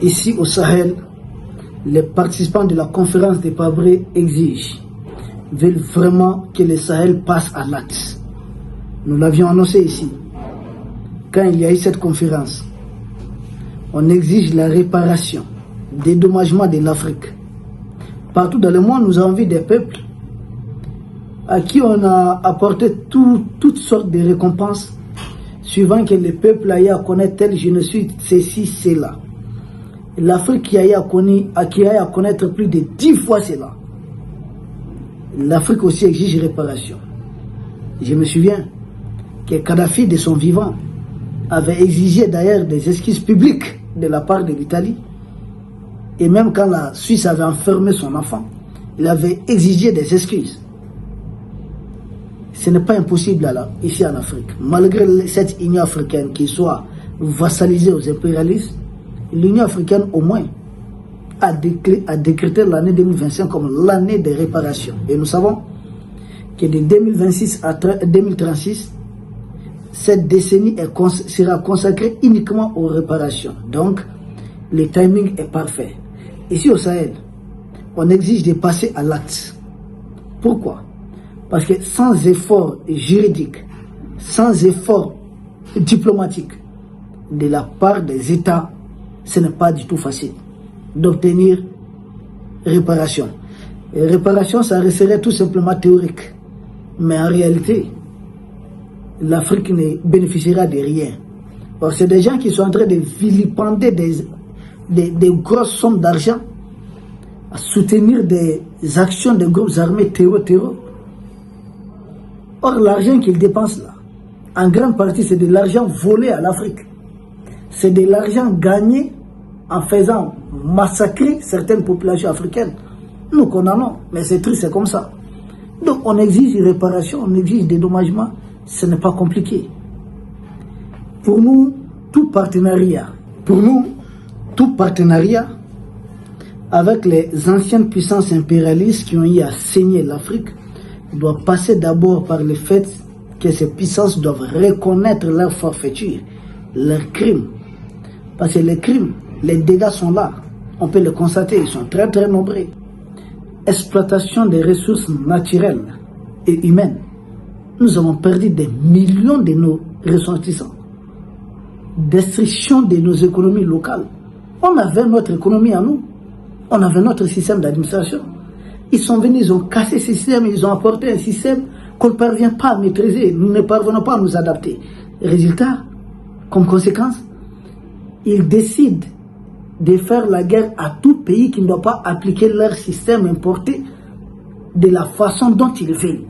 Ici au Sahel, les participants de la conférence des Pabrés veulent vraiment que le Sahel passe à l'acte. Nous l'avions annoncé ici. Quand il y a eu cette conférence, on exige la réparation, dédommagement de l'Afrique. Partout dans le monde, nous avons vu des peuples à qui on a apporté toutes sortes de récompenses, suivant que le peuple a eu à connaître tel génocide, ceci, cela. L'Afrique qui a eu à connaître plus de 10 fois cela. L'Afrique aussi exige réparation. Je me souviens que Kadhafi, de son vivant, avait exigé d'ailleurs des excuses publiques de la part de l'Italie. Et même quand la Suisse avait enfermé son enfant, il avait exigé des excuses. Ce n'est pas impossible ici en Afrique. Malgré cette Union africaine qui soit vassalisée aux impérialistes, l'Union africaine au moins a décrété l'année 2025 comme l'année des réparations. Et nous savons que de 2026 à 2036, cette décennie sera consacrée uniquement aux réparations. Donc, le timing est parfait. Ici au Sahel, on exige de passer à l'acte. Pourquoi? Parce que sans effort juridique, sans effort diplomatique de la part des États, ce n'est pas du tout facile d'obtenir réparation. Et réparation, ça serait tout simplement théorique. Mais en réalité, l'Afrique ne bénéficiera de rien. Or, c'est des gens qui sont en train de vilipender des grosses sommes d'argent à soutenir des actions de groupes armés terror. Or, l'argent qu'ils dépensent là, en grande partie, c'est de l'argent volé à l'Afrique. C'est de l'argent gagné en faisant massacrer certaines populations africaines. Nous condamnons, mais c'est triste, c'est comme ça. Donc, on exige réparation, on exige dédommagement. Ce n'est pas compliqué. Pour nous, tout partenariat avec les anciennes puissances impérialistes qui ont eu à saigner l'Afrique doit passer d'abord par le fait que ces puissances doivent reconnaître leur forfaiture, leurs crimes. Parce que les crimes, les dégâts sont là. On peut le constater, ils sont très très nombreux. Exploitation des ressources naturelles et humaines. Nous avons perdu des millions de nos ressortissants. Destruction de nos économies locales. On avait notre économie à nous. On avait notre système d'administration. Ils sont venus, ils ont cassé ce système, ils ont apporté un système qu'on ne parvient pas à maîtriser. Nous ne parvenons pas à nous adapter. Résultat, comme conséquence, ils décident de faire la guerre à tout pays qui ne doit pas appliquer leur système importé de la façon dont ils veulent.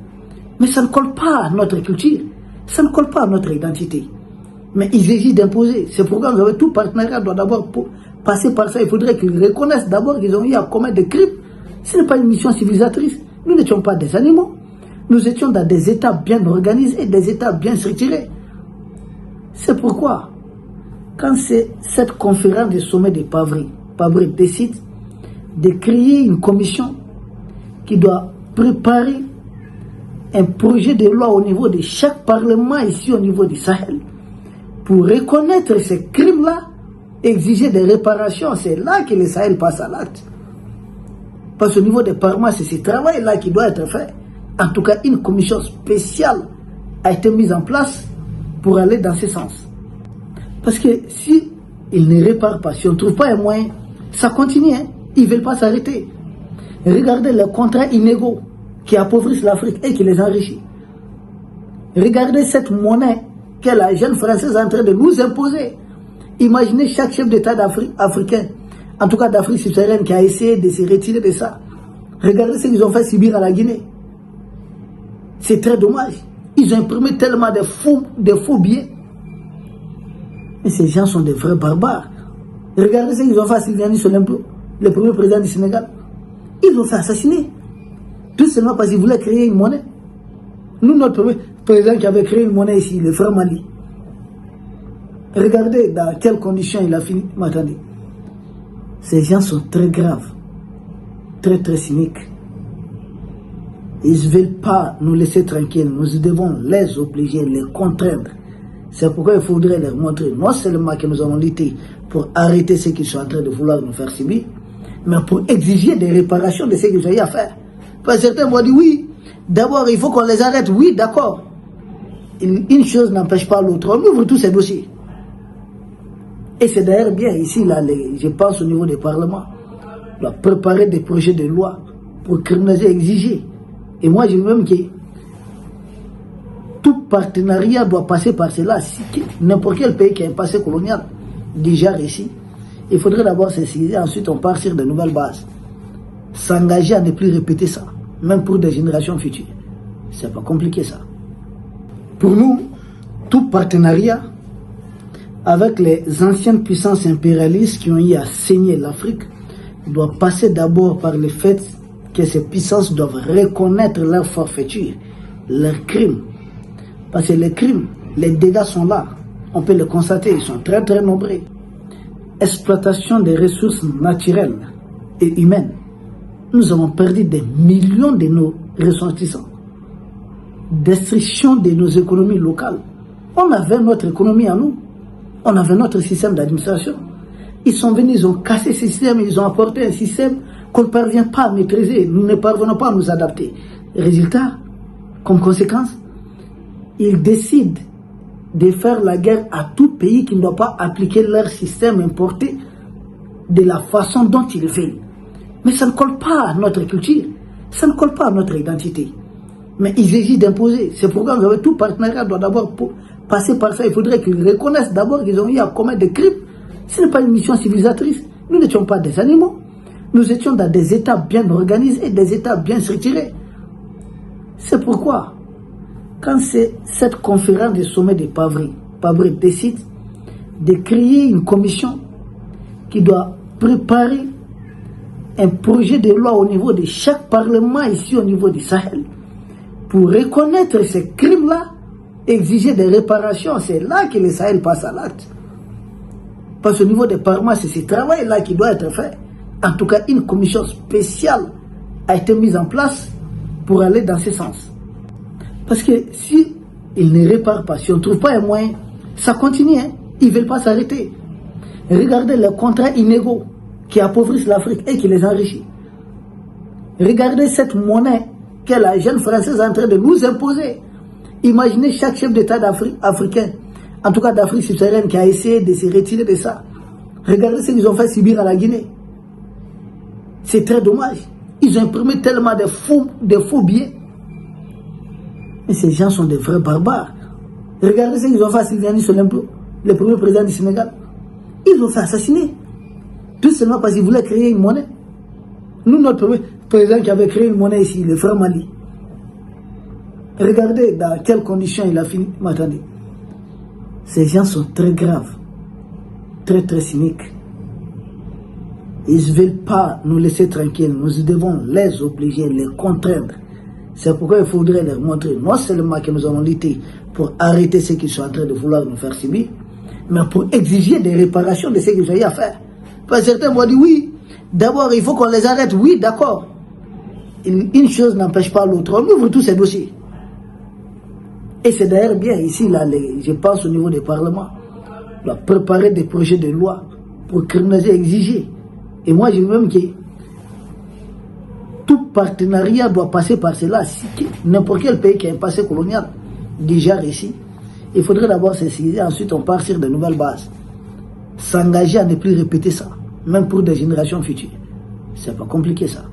Mais ça ne colle pas à notre culture, ça ne colle pas à notre identité. Mais ils exigent d'imposer. C'est pourquoi tout partenariat doit d'abord passer par ça. Il faudrait qu'ils reconnaissent d'abord qu'ils ont eu à commettre des crimes. Ce n'est pas une mission civilisatrice. Nous n'étions pas des animaux. Nous étions dans des États bien organisés, des États bien structurés. C'est pourquoi, quand c'est cette conférence du sommet des Pabrés décide de créer une commission qui doit préparer un projet de loi au niveau de chaque parlement ici au niveau du Sahel pour reconnaître ces crimes-là, exiger des réparations. C'est là que le Sahel passe à l'acte. Parce qu'au niveau des parlements, c'est ce travail-là qui doit être fait. En tout cas, une commission spéciale a été mise en place pour aller dans ce sens. Parce que si ils ne réparent pas, si on ne trouve pas un moyen, ça continue. Ils ne veulent pas s'arrêter. Regardez les contrats inégaux qui appauvrissent l'Afrique et qui les enrichissent. Regardez cette monnaie que la jeune Française est en train de nous imposer. Imaginez chaque chef d'État africain, en tout cas d'Afrique subsaharienne, qui a essayé de se retirer de ça. Regardez ce qu'ils ont fait subir à la Guinée. C'est très dommage. Ils ont imprimé tellement de faux billets. Mais ces gens sont des vrais barbares. Regardez ce qu'ils ont fait à Sylviani Solempo, le premier président du Sénégal. Ils l'ont fait assassiner. Tout seulement parce qu'ils voulaient créer une monnaie. Nous, notre premier président qui avait créé une monnaie ici, le frère Mali. Regardez dans quelles conditions il a fini. Mais attendez. Ces gens sont très graves. Très très cyniques. Ils ne veulent pas nous laisser tranquilles. Nous devons les obliger, les contraindre. C'est pourquoi il faudrait leur montrer non seulement que nous avons lutté pour arrêter ce qu'ils sont en train de vouloir nous faire subir, mais pour exiger des réparations de ce qu'ils ont eu à faire. Parce que certains vont dire oui, d'abord il faut qu'on les arrête, oui, d'accord. Une chose n'empêche pas l'autre, on ouvre tous ces dossiers. Et c'est d'ailleurs bien ici, là, je pense au niveau des parlements, on doit préparer des projets de loi pour criminaliser, exiger. Et moi je veux même que tout partenariat doit passer par cela. Si n'importe quel pays qui a un passé colonial déjà réussi, il faudrait d'abord s'essayer, ensuite on part sur de nouvelles bases. S'engager à ne plus répéter ça, même pour des générations futures. C'est pas compliqué ça. Pour nous, tout partenariat avec les anciennes puissances impérialistes qui ont eu à saigner l'Afrique doit passer d'abord par le fait que ces puissances doivent reconnaître leur forfaiture, leurs crimes. Parce que les crimes, les dégâts sont là. On peut le constater, ils sont très très nombreux. Exploitation des ressources naturelles et humaines. Nous avons perdu des millions de nos ressortissants. Destruction de nos économies locales. On avait notre économie à nous. On avait notre système d'administration. Ils sont venus, ils ont cassé ce système, ils ont apporté un système qu'on ne parvient pas à maîtriser. Nous ne parvenons pas à nous adapter. Résultat, comme conséquence, ils décident de faire la guerre à tout pays qui ne doit pas appliquer leur système importé de la façon dont ils veulent. Mais ça ne colle pas à notre culture, ça ne colle pas à notre identité. Mais ils exigent d'imposer. C'est pourquoi tout partenariat doit d'abord passer par ça. Il faudrait qu'ils reconnaissent d'abord qu'ils ont eu à commettre des crimes. Ce n'est pas une mission civilisatrice. Nous n'étions pas des animaux. Nous étions dans des États bien organisés, des États bien structurés. C'est pourquoi, quand c'est cette conférence du sommet de Pabré décide de créer une commission qui doit préparer un projet de loi au niveau de chaque parlement ici au niveau du Sahel pour reconnaître ces crimes-là, exiger des réparations, c'est là que le Sahel passe à l'acte. Parce qu'au niveau des parlements, c'est ce travail-là qui doit être fait. En tout cas, une commission spéciale a été mise en place pour aller dans ce sens. Parce que si ils ne réparent pas, si on ne trouve pas un moyen, ça continue. Hein? Ils ne veulent pas s'arrêter. Regardez les contrats inégaux qui appauvrissent l'Afrique et qui les enrichissent. Regardez cette monnaie que la jeune Française est en train de nous imposer. Imaginez chaque chef d'État africain, en tout cas d'Afrique subsaharienne, qui a essayé de se retirer de ça. Regardez ce qu'ils ont fait subir à la Guinée. C'est très dommage. Ils ont imprimé tellement de faux billets. Mais ces gens sont des vrais barbares. Regardez ce qu'ils ont fait à Sylviani Solempo, le premier président du Sénégal. Ils l'ont fait assassiner. Tout seulement parce qu'ils voulaient créer une monnaie. Nous, notre premier président qui avait créé une monnaie ici, le frère Mali. Regardez dans quelles conditions il a fini. Mais attendez. Ces gens sont très graves. Très très cyniques. Ils ne veulent pas nous laisser tranquilles. Nous devons les obliger, les contraindre. C'est pourquoi il faudrait leur montrer non seulement que nous allons lutter pour arrêter ce qu'ils sont en train de vouloir nous faire subir, mais pour exiger des réparations de ce qu'ils ont eu à faire. Parce que certains vont dire oui, d'abord il faut qu'on les arrête, oui, d'accord. Une chose n'empêche pas l'autre, on ouvre tous ces dossiers. Et c'est d'ailleurs bien ici, là, je pense au niveau des parlements, on doit préparer des projets de loi pour criminaliser, exiger. Et moi je veux même que tout partenariat doit passer par cela. Si n'importe quel pays qui a un passé colonial déjà réussi, il faudrait d'abord s'essayer, ensuite on part sur de nouvelles bases. S'engager à ne plus répéter ça, même pour des générations futures. C'est pas compliqué ça.